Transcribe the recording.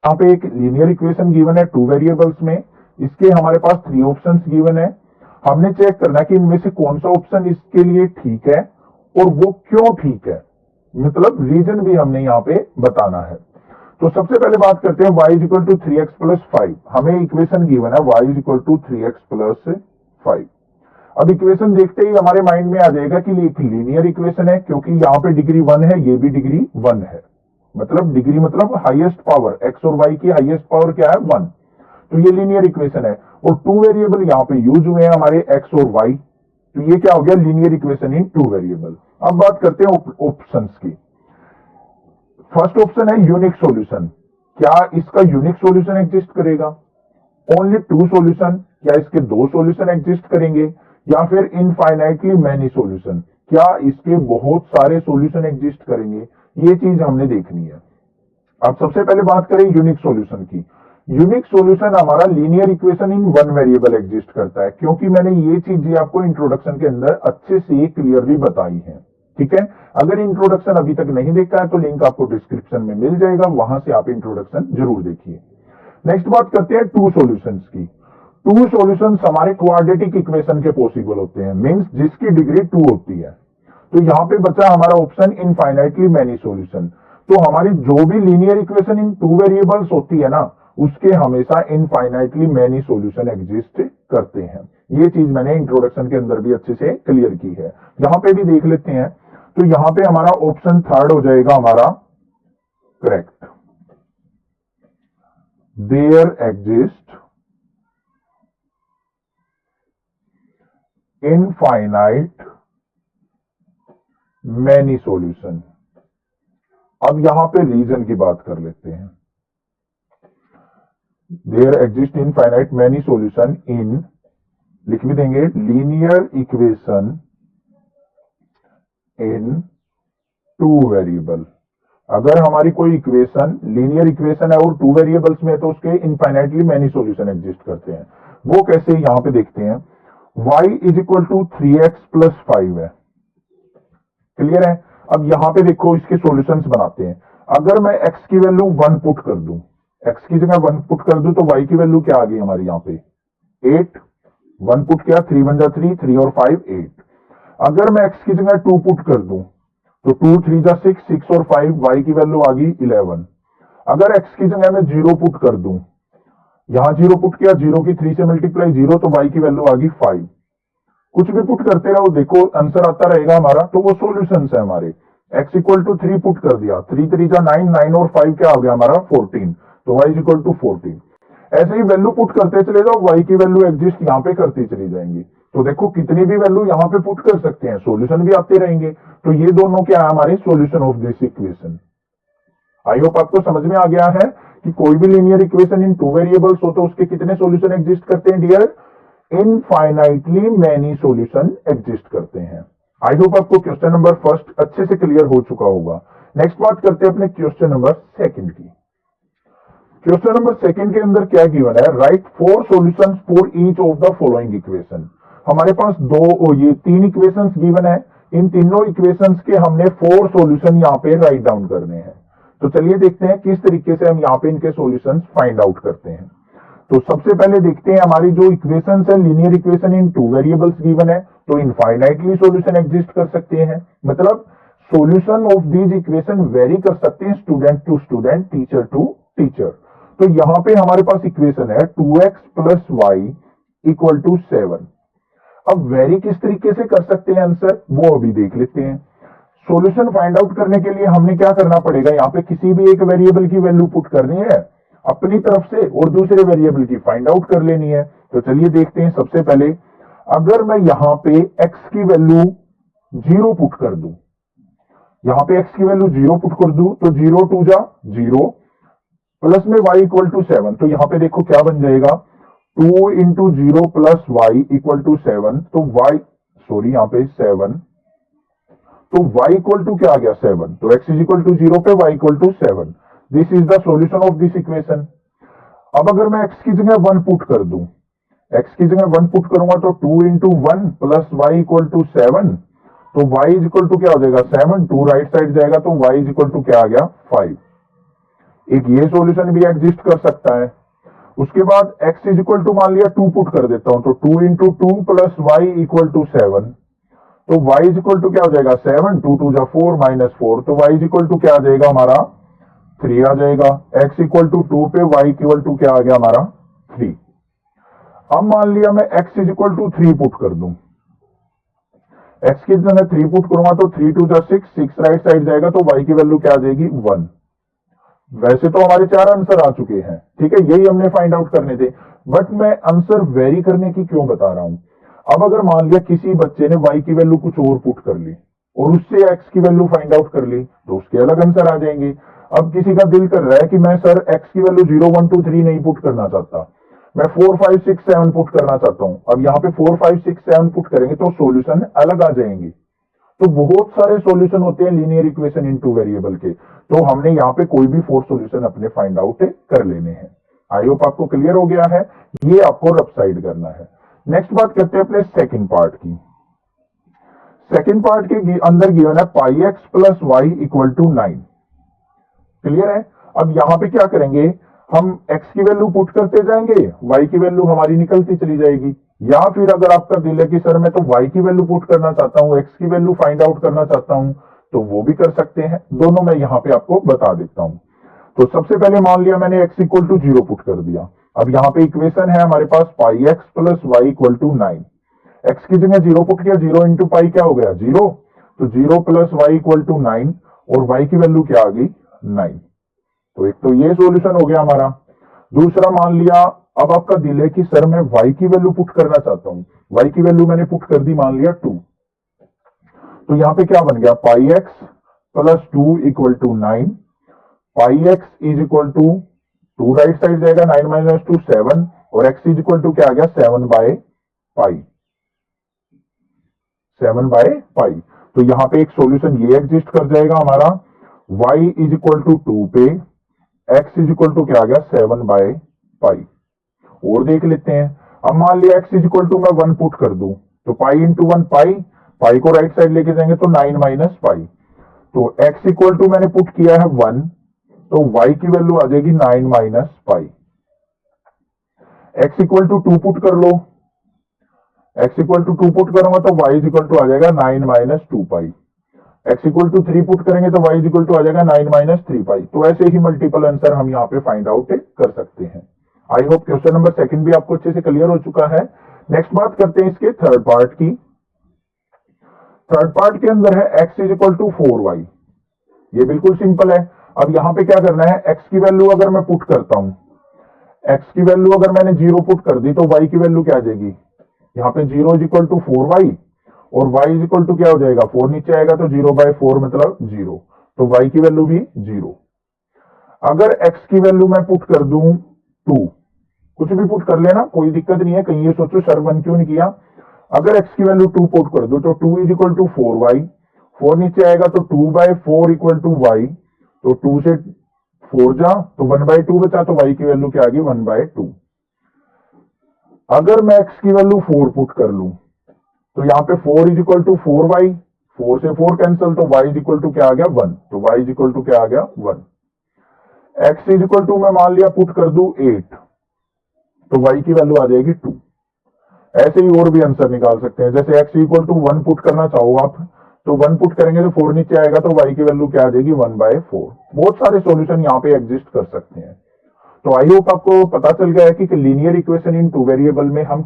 यहाँ पे एक लीनियर इक्वेशन गिवन है 2 वेरिएबल्स में, इसके हमारे पास 3 ऑप्शंस गिवन है। हमने चेक करना कि इनमें से कौन सा ऑप्शन इसके लिए ठीक है और वो क्यों ठीक है, मतलब रीजन भी हमने यहाँ पे बताना है। तो सबसे पहले बात करते हैं y equal to 3x plus 5। हमें इक्वेशन गिवन है y equal to 3x plus 5। अब इक्वेशन देखते ही हमारे माइंड में आ जाएगा कि एक लीनियर इक्वेशन है, क्योंकि यहाँ पे डिग्री 1 है, ये भी डिग्री 1 है, मतलब डिग्री मतलब हाईएस्ट पावर, x और y की हाईएस्ट पावर क्या है 1, तो ये लीनियर इक्वेशन है। और 2 वेरिएबल यहाँ पे यूज हुए हैं हमारे x और y, तो ये क्या हो गया लीनियर इक्वेशन इन 2 वेरिएबल। अब बात करते हैं ऑप्शंस की। फर्स्ट ऑप्शन है यूनिक सॉल्यूशन। क्या इसका यूनिक सॉल्यूशन एग्जिस्ट करेगा? ओनली 2 सॉल्यूशन, क्या इसके 2 सॉल्यूशन एग्जिस्ट करेंगे, या फिर इनफाइनाइटली मैनी सॉल्यूशन, क्या इसके बहुत सारे सॉल्यूशन एग्जिस्ट करेंगे, ये चीज हमने देखनी है। अब सबसे पहले बात करें यूनिक सॉल्यूशन की। यूनिक सॉल्यूशन हमारा लीनियर इक्वेशन इन 1 वेरिएबल एग्जिस्ट करता है, क्योंकि मैंने ये चीज आपको इंट्रोडक्शन के अंदर अच्छे से क्लियरली बताई है, ठीक है। अगर इंट्रोडक्शन अभी तक नहीं देखा है तो लिंक आपको डिस्क्रिप्शन में मिल जाएगा, वहां से आप इंट्रोडक्शन जरूर देखिए। नेक्स्ट बात करते हैं 2 सॉल्यूशंस की। 2 सॉल्यूशंस हमारे क्वाड्रेटिक इक्वेशन के पॉसिबल होते हैं, मींस जिसकी डिग्री 2 होती है। तो यहां पे बचा हमारा ऑप्शन इनफाइनाइटली मैनी सॉल्यूशन। तो हमारी जो भी लीनियर इक्वेशन इन 2 वेरिएबल्स होती है ना, उसके हमेशा इनफाइनाइटली मैनी सॉल्यूशन एग्जिस्ट करते हैं। ये चीज मैंने इंट्रोडक्शन के अंदर भी अच्छे से क्लियर की है, यहां पे भी देख लेते हैं। तो यहां पे हमारा ऑप्शन 3 हो जाएगा हमारा correct. There exist infinite many solution. अब यहां पे रीजन की बात कर लेते हैं। There exist infinite many solution in, लिख भी देंगे, लीनियर इक्वेशन इन 2 वेरिएबल। अगर हमारी कोई इक्वेशन लीनियर इक्वेशन है और 2 वेरिएबल्स में है तो उसके इनफाइनाइटली मैनी सॉल्यूशन एग्जिस्ट करते हैं। वो कैसे, यहां पे देखते हैं। y is equal to 3x plus 5 है, क्लियर है। अब यहां पे देखो इसके सॉल्यूशंस बनाते हैं। अगर मैं x की वैल्यू 1 पुट कर दूं, x की जगह 1 पुट कर दूं, तो y की वैल्यू क्या आ गई हमारी यहां पे 8। 1 पुट किया, 3 1 जा 3, 3 और 5 8। अगर मैं x की जगह 2 पुट कर दूं तो 2 3 जा 6, 6 और 5, y की वैल्यू आ गई 11। अगर x की जगह मैं 0 पुट कर दूं, यहां 0 पुट किया, 0 की 3 से मल्टीप्लाई 0, तो y की वैल्यू आ गई 5। कुछ भी पुट करते रहो, देखो आंसर आता रहेगा हमारा। तो वो सॉल्यूशंस है हमारे। x इक्वल टू 3 पुट कर दिया, 3 3 जा 9, 9 और 5 क्या आ गया हमारा 14, तो y इज इक्वल टू 14। ऐसे ही वैल्यू पुट करते चले जाओ, y की वैल्यू एग्जिस्ट यहाँ पे करती चली जाएंगी। तो देखो कितनी भी वैल्यू यहाँ पे पुट कर सकते हैं, सॉल्यूशन भी आते रहेंगे। तो ये दोनों क्या है हमारे solution of this equation. I hope आपको समझ में आ गया है कि कोई भी लीनियर इक्वेशन इन 2 वेरिएबल्स हो तो उसके कितने सॉल्यूशन एग्जिस्ट करते हैं dear, infinitely many solution exist करते हैं। आई होप आपको क्वेश्चन नंबर फर्स्ट अच्छे से क्लियर हो चुका होगा। नेक्स्ट बात करते हैं अपने क्वेश्चन नंबर सेकंड की। क्वेश्चन नंबर सेकंड के अंदर क्या गिवन है, right 4 solutions for each of the following equation. हमारे पास 3 इक्वेशंस गिवन है। इन तीनों इक्वेशंस के हमने 4 सॉल्यूशन यहाँ पे राइट डाउन करने हैं। तो चलिए देखते हैं किस तरीके से हम यहाँ पे इनके सॉल्यूशंस फाइंड आउट करते हैं। तो सबसे पहले देखते हैं हमारी जो इक्वेशंस है, linear equation in 2 variables given है, तो इनफाइनाइटली सॉल्यूशन एग्जिस्ट कर सकते हैं। मतलब solution of these equation vary कर सकते हैं student to student, teacher to teacher. तो यहां पे हमारे पास इक्वेशन है 2x plus y equal to 7। अब वेरी किस तरीके से कर सकते हैं आंसर, वो अभी देख लेते हैं। सॉल्यूशन फाइंड आउट करने के लिए हमने क्या करना पड़ेगा, यहाँ पे किसी भी एक वेरिएबल की वैल्यू पुट करनी है अपनी तरफ से और दूसरे वेरिएबल की फाइंड आउट कर लेनी है। तो चलिए देखते हैं। सबसे पहले अगर मैं यहां पे x की वैल्यू 0 पुट कर दूं, यहां पे x की वैल्यू 0 पुट कर दूं, तो 0 2 जा 0 प्लस में y इक्वल टू 7। तो यहां पे देखो क्या बन जाएगा, 2 into 0 plus y equal to 7। तो यहां पे 7, तो y इक्वल टू क्या आ गया 7। तो x इज इक्वल टू 0 पे y equal to 7। This is the solution of this equation. अब अगर मैं x की जगह 1 पुट कर दूं, x की जगह 1 पुट करूंगा तो 2 into 1 plus y equal to 7। तो y इज इक्वल टू क्या हो जाएगा 7, 2 राइट साइड जाएगा तो y इज इक्वल टू क्या आ गया 5। एक ये सॉल्यूशन भी एग्जिस्ट कर सकता है। उसके बाद x इज इक्वल टू मान लिया 2 पुट कर देता हूं, तो 2 into 2 plus y equal to 7, तो y इज इक्वल टू क्या हो जाएगा 7, 2 2 जा 4 माइनस 4, तो y इज इक्वल टू क्या आ जाएगा हमारा 3 आ जाएगा। x इक्वल टू 2 पे y इक्वल टू क्या आ गया हमारा 3। अब मान लिया मैं x is equal to 3 put कर दूं, x की जगह 3 पुट करूंगा तो 3 2 जा 6, 6 राइट साइड जाएगा तो y की वैल्यू क्या आ जाएगी 1। वैसे तो हमारे 4 आंसर आ चुके हैं, ठीक है, यही हमने फाइंड आउट करने थे, बट मैं आंसर वेरी करने की क्यों बता रहा हूं। अब अगर मान लिया किसी बच्चे ने y की वैल्यू कुछ और पुट कर ली और उससे x की वैल्यू फाइंड आउट कर ली तो उसके अलग आंसर आ जाएंगे। अब किसी का दिल कर रहा है कि मैं सर x की वैल्यू 0 1 2 3 नहीं पुट करना चाहता, मैं 4 5 6 7 पुट करना चाहता हूं। अब यहाँ पे 4 5 6 7 पुट करेंगे तो सॉल्यूशन अलग आ जाएंगे। तो बहुत सारे सॉल्यूशन होते हैं लीनियर इक्वेशन इन टू वेरिएबल के, तो हमने यहाँ पे कोई भी 4 सॉल्यूशन अपने फाइंड आउट कर लेने हैं। आई होप आपको क्लियर हो गया है, ये आपको रफ साइड करना है। नेक्स्ट बात करते हैं अपने सेकंड पार्ट की। सेकंड पार्ट के अंदर गिवन है pi x plus y equal to 9। Clear है। अब यहां पे क्या करेंगे, हम x की वैल्यू पुट करते जाएंगे, y की वैल्यू हमारी निकलती चली जाएगी, या फिर अगर आपका दिल है कि सर मैं तो y की वैल्यू पुट करना चाहता हूं, x की वैल्यू फाइंड आउट करना चाहता हूं, तो वो भी कर सकते हैं। दोनों मैं यहां पे आपको बता देता हूं। तो सबसे पहले मान लिया मैंने x इक्वल टू 0 पुट कर दिया। अब यहाँ पे इक्वेशन है हमारे पास pi x plus y equal to 9। एक्स की जगह 0 पुट किया, 0 इंटू पाई क्या हो गया 0, तो 0 प्लस वाई इक्वल टू 9 और वाई की वैल्यू क्या आ गई 9। तो एक तो ये सॉल्यूशन हो गया हमारा। दूसरा मान लिया अब आपका दिल है कि सर मैं y की वैल्यू पुट करना चाहता हूं, y की वैल्यू मैंने पुट कर दी मान लिया 2, तो यहां पे क्या बन गया pi x plus 2 equal to 9, pi x is equal to 2 right side जाएगा 9 माइनस 2 7 और x इज इक्वल टू क्या आ गया 7 बाय पाई, 7 बाय पाई। तो यहां पे एक सॉल्यूशन ये एग्जिस्ट कर जाएगा हमारा, y इज इक्वल टू 2 पे x इज इक्वल टू क्या आ गया 7 बाय पाई। और देख लेते हैं, अब मान लिया x इज इक्वल टू मैं 1 पुट कर दूं, तो पाई इंटू 1 पाई, पाई को राइट साइड लेके जाएंगे तो 9 माइनस पाई, तो x इक्वल टू मैंने पुट किया है 1, तो y की वैल्यू आ जाएगी 9 minus pi. x equal to 2 put कर लो, x इक्वल टू 2 पुट करूंगा तो y इज इक्वल टू आ जाएगा 9 minus 2 pi. x equal to 3 put करेंगे तो y इज इक्वल टू आ जाएगा 9 माइनस 3 पाई। तो ऐसे ही मल्टीपल आंसर हम यहाँ पे फाइंड आउट कर सकते हैं। I hope question number second भी आपको अच्छे से क्लियर हो चुका है। नेक्स्ट बात करते हैं इसके थर्ड पार्ट की। थर्ड पार्ट के अंदर है x is equal to 4y। ये बिल्कुल सिंपल है। अब यहां पे क्या करना है, x की वैल्यू अगर मैं पुट करता हूं, x की वैल्यू अगर मैंने 0 पुट कर दी तो y की वैल्यू क्या आ जाएगी, यहाँ पे 0 इज इक्वल टू 4y और y इज इक्वल टू क्या हो जाएगा 4 नीचे आएगा तो 0 बाय 4 मतलब 0, तो y की वैल्यू भी 0। अगर x की वैल्यू मैं पुट कर दूं 2, कुछ भी पुट कर लेना कोई दिक्कत नहीं है, कहीं ये सोचो सर 1 क्यों नहीं किया। अगर x की वैल्यू 2 पुट कर दो तो 2 इज इक्वल टू 4y, 4 नीचे आएगा तो 2 बाय 4 इक्वल टू y, तो 2 से 4 जा तो 1 बाय 2 बचा, तो y की वैल्यू क्या आ गई 1 बाय 2। अगर मैं x की वैल्यू 4 पुट कर लूं तो यहाँ पे 4 इज इक्वल टू 4y, 4 से 4 कैंसिल तो y इज इक्वल टू क्या आ गया 1, तो y इज इक्वल टू क्या आ गया 1। x इज इक्वल टू मैं मान लिया पुट कर दूं 8, तो y की वैल्यू आ जाएगी 2। ऐसे ही और भी आंसर निकाल सकते हैं, जैसे x इक्वल टू 1 पुट करना चाहो आप तो 1 पुट करेंगे तो 4 नीचे आएगा तो y की वैल्यू क्या आ जाएगी 1 बाय 4। बहुत सारे सॉल्यूशन यहाँ पे एग्जिस्ट कर सकते हैं। तो आई होप आपको पता चल गया है कि लीनियर इक्वेशन इन टू वेरिएबल में हम